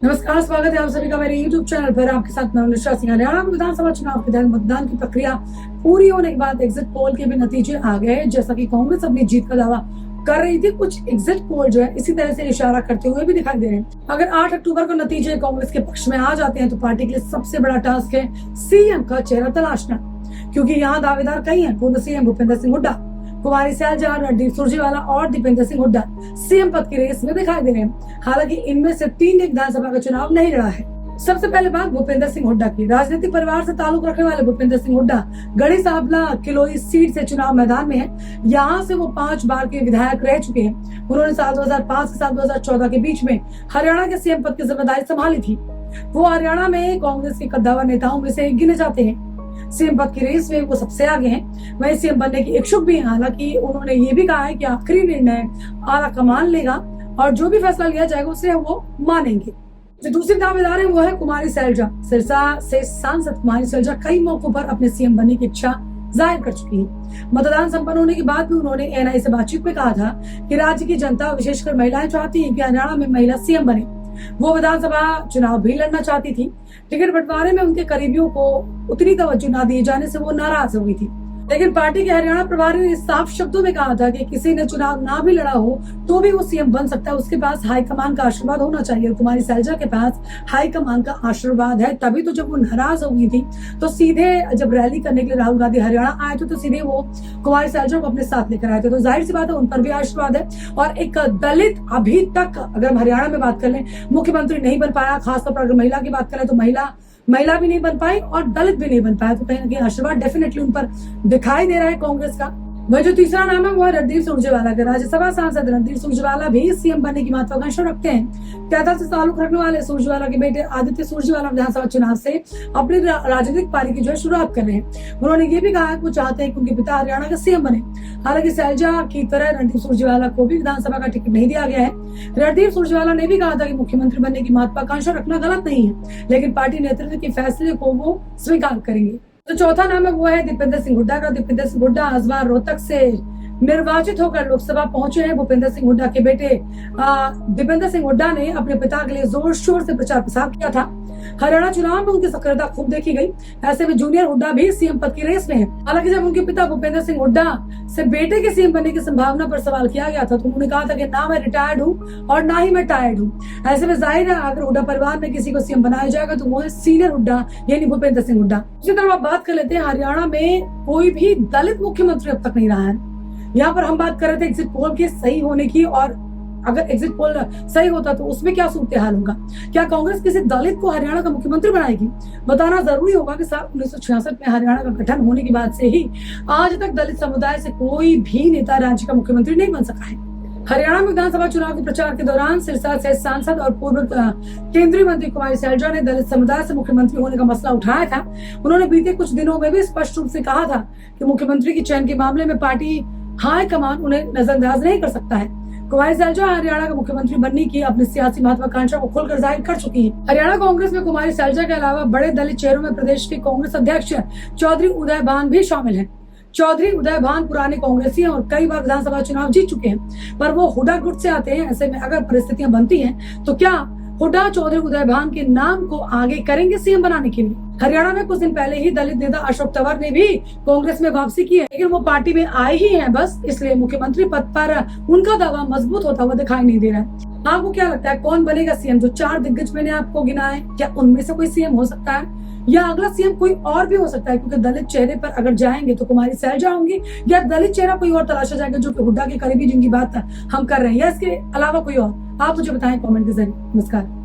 नमस्कार, स्वागत है आप सभी का मेरे YouTube चैनल पर। आपके साथ मैं अनुष्का सिंह। हरियाणा विधानसभा चुनाव के तहत मतदान की प्रक्रिया पूरी होने के बाद एग्जिट पोल के भी नतीजे आ गए। जैसा कि कांग्रेस अपनी जीत का दावा कर रही थी, कुछ एग्जिट पोल जो है इसी तरह से इशारा करते हुए भी दिखाई दे रहे हैं। अगर 8 अक्टूबर को नतीजे कांग्रेस के पक्ष में आ जाते हैं तो पार्टी के लिए सबसे बड़ा टास्क है सीएम का चेहरा तलाशना, क्योंकि यहाँ दावेदार कई हैं। पूर्व सीएम भूपेंद्र सिंह हुड्डा, कुमारी सैलजा, रणदीप सुरजेवाला और दीपेंद्र सिंह हुड्डा सीएम पद की रेस में दिखाई दे रहे हैं। हालांकि इनमें से 3 ने विधानसभा का चुनाव नहीं लड़ा है। सबसे पहले बात भूपेंद्र सिंह हुड्डा की। राजनीतिक परिवार से ताल्लुक रखने वाले भूपेंद्र सिंह हुड्डा गढ़ी साबला किलोई सीट से चुनाव मैदान में है। यहाँ से वो 5 बार के विधायक रह चुके हैं। उन्होंने साल 2005 से साल 2014 के बीच में हरियाणा के सीएम पद की जिम्मेदारी संभाली थी। वो हरियाणा में कांग्रेस के कद्दावर नेताओं में से एक गिने जाते हैं। सीएम पद की रेस में वो सबसे आगे हैं। वही सीएम बनने की इच्छुक भी हैं। हालांकि उन्होंने ये भी कहा है कि आखिरी निर्णय आला कमान लेगा और जो भी फैसला लिया जाएगा उसे वो मानेंगे। जो दूसरी दावेदार है वो है कुमारी सैलजा। सिरसा से सांसद कुमारी सैलजा कई मौकों पर अपने सीएम बनने की इच्छा जाहिर कर चुकी है। मतदान संपन्न होने के बाद भी उन्होंने एनआई से बातचीत में कहा था कि राज्य की जनता, विशेषकर महिलाएं, चाहती है कि हरियाणा में महिला सीएम बने। वो विधानसभा चुनाव भी लड़ना चाहती थी। टिकट बंटवारे में उनके करीबियों को उतनी तवज्जो न दिए जाने से वो नाराज हो गई थी। लेकिन पार्टी के हरियाणा प्रभारी ने साफ शब्दों में कहा था कि किसी ने चुनाव ना भी लड़ा हो तो भी वो सीएम बन सकता है। उसके पास हाईकमान का आशीर्वाद होना चाहिए। कुमारी सैलजा के पास हाईकमान का आशीर्वाद है। तभी तो जब वो नाराज हो गई थी तो सीधे जब रैली करने के लिए राहुल गांधी हरियाणा आए थे तो सीधे वो कुमारी सैलजा को अपने साथ लेकर आए थे। तो जाहिर सी बात है उन पर भी आशीर्वाद है। और एक दलित अभी तक, अगर हम हरियाणा में बात कर लें, मुख्यमंत्री नहीं बन पाया। खासतौर पर अगर महिला की बात करें तो महिला भी नहीं बन पाई और दलित भी नहीं बन पाया। तो कहीं ना कहीं आशीर्वाद डेफिनेटली उन पर दिखाई दे रहा है कांग्रेस का। वह जो तीसरा नाम है वो है रणदीप सुरजेवाला का। राज्यसभा सांसद रणदीप सुरजेवाला भी सीएम बनने की महत्वाकांक्षा रखते हैं। त्यादा से ताल्लुक रखने वाले सुरजेवाला के बेटे आदित्य सुरजेवाला विधानसभा चुनाव से अपनी राजनीतिक पारी की जो है शुरुआत कर रहे हैं। उन्होंने ये भी कहा है कि वो चाहते हैं कि उनके पिता हरियाणा का सीएम बने। हालांकि सैलजा की तरह रणदीप सुरजेवाला को भी विधानसभा का टिकट नहीं दिया गया है। रणदीप सुरजेवाला ने भी कहा था कि मुख्यमंत्री बनने की महत्वाकांक्षा रखना गलत नहीं है, लेकिन पार्टी नेतृत्व के फैसले को वो स्वीकार करेंगे। तो चौथा नाम है वो है दीपेंद्र सिंह हुड्डा का। दीपेंद्र सिंह हुड्डा इस बार रोहतक से निर्वाचित होकर लोकसभा पहुंचे हैं। भूपेंद्र सिंह हुड्डा के बेटे दीपेंद्र सिंह हुड्डा ने अपने पिता के लिए जोर शोर से प्रचार प्रसार किया था। हरियाणा चुनाव में उनकी सक्रियता खूब देखी गई। ऐसे में जूनियर हुड्डा भी सीएम पद की रेस में है। हालांकि जब उनके पिता भूपेंद्र सिंह हुड्डा से बेटे के सीएम बनने की संभावना पर सवाल किया गया था तो उन्होंने कहा था कि ना मैं रिटायर्ड हूँ और ना ही मैं टायर्ड हूँ। ऐसे में जाहिर है अगर हुड्डा परिवार में किसी को सीएम बनाया जाएगा तो वो है सीनियर हुड्डा, यानी भूपेंद्र सिंह हुड्डा। इसी तरह आप बात कर लेते हैं, हरियाणा में कोई भी दलित मुख्यमंत्री अब तक नहीं रहा है। यहाँ पर हम बात कर रहे थे एग्जिट पोल के सही होने की, और अगर एग्जिट पोल सही होता तो उसमें क्या सूरत हाल होगा? क्या कांग्रेस किसी दलित को हरियाणा का मुख्यमंत्री बनाएगी? बताना जरूरी होगा कि साल 1966 में हरियाणा का गठन होने के बाद से ही आज तक दलित समुदाय से कोई भी नेता राज्य का मुख्यमंत्री नहीं बन सका है। हरियाणा में विधानसभा चुनाव के प्रचार के दौरान सिरसा से सांसद और पूर्व केंद्रीय मंत्री कुमारी सैलजा ने दलित समुदाय से मुख्यमंत्री होने का मसला उठाया था। उन्होंने बीते कुछ दिनों में भी स्पष्ट रूप से कहा था कि मुख्यमंत्री के चयन के मामले में पार्टी हाईकमान उन्हें नजरअंदाज नहीं कर सकता है। कुमारी सैलजा हरियाणा का मुख्यमंत्री बनने की अपनी सियासी महत्वाकांक्षा को खुलकर जाहिर कर चुकी है। हरियाणा कांग्रेस में कुमारी सैलजा के अलावा बड़े दलित चेहरों में प्रदेश के कांग्रेस अध्यक्ष चौधरी उदय भान भी शामिल हैं। चौधरी उदय भान पुराने कांग्रेसी हैं और कई बार विधानसभा चुनाव जीत चुके हैं, पर वो हुड्डा गुट से आते हैं। ऐसे में अगर परिस्थितियां बनती हैं तो क्या हुड्डा चौधरी उदय भान के नाम को आगे करेंगे सीएम बनाने के लिए? हरियाणा में कुछ दिन पहले ही दलित नेता अशोक तंवर ने भी कांग्रेस में वापसी की है, लेकिन वो पार्टी में आए ही हैं बस, इसलिए मुख्यमंत्री पद पर उनका दावा मजबूत होता हुआ दिखाई नहीं दे रहा है। आपको क्या लगता है कौन बनेगा सीएम? जो 4 दिग्गज मैंने आपको गिनाए, क्या उनमें से कोई सीएम हो सकता है या अगला सीएम कोई और भी हो सकता है? क्योंकि दलित चेहरे पर अगर जाएंगे तो कुमारी सैलजा होंगी, या दलित चेहरा कोई और तलाशा जाएगा जो कि हुड्डा के करीबी जिनकी बात हम कर रहे हैं, या इसके अलावा कोई और? आप मुझे बताएं कमेंट के जरिए। नमस्कार।